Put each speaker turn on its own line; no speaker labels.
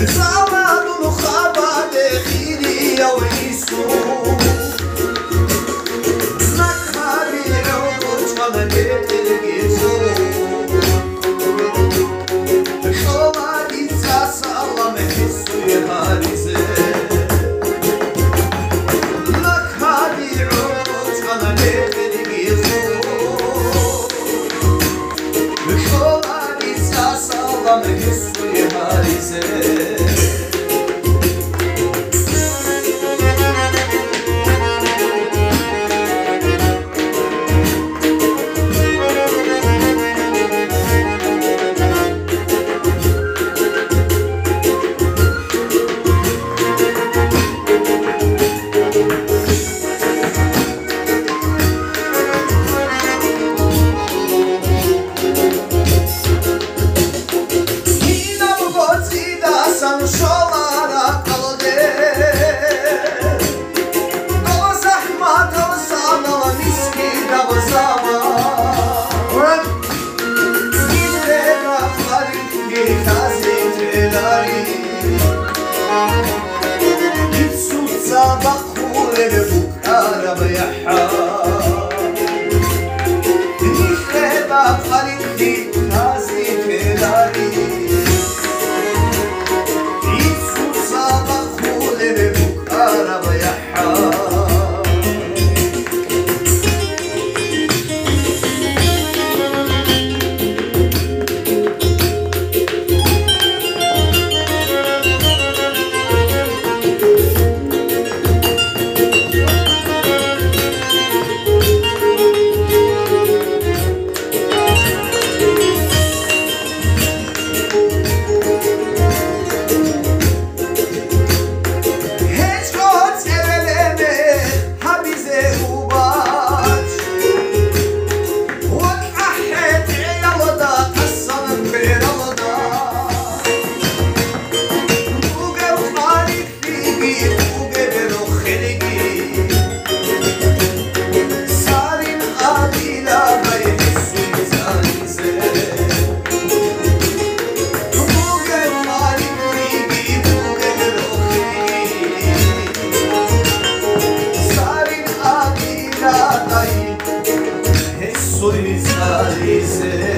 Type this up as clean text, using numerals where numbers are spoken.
زمان خبر خيري ويسو نكاري عودش من بيتلقيسو شوالي تسلم حسو يهاريزي نكاري عودش من بيتلقيسو شوالي تسلم حسو يهاريزي Şolara kaldı Dava zahma dava sanala miski dava zaman Gidre rafları gitazetelari Gitsu sabahule bu arabaya Gidre rafları gitazetelari Soy mis narices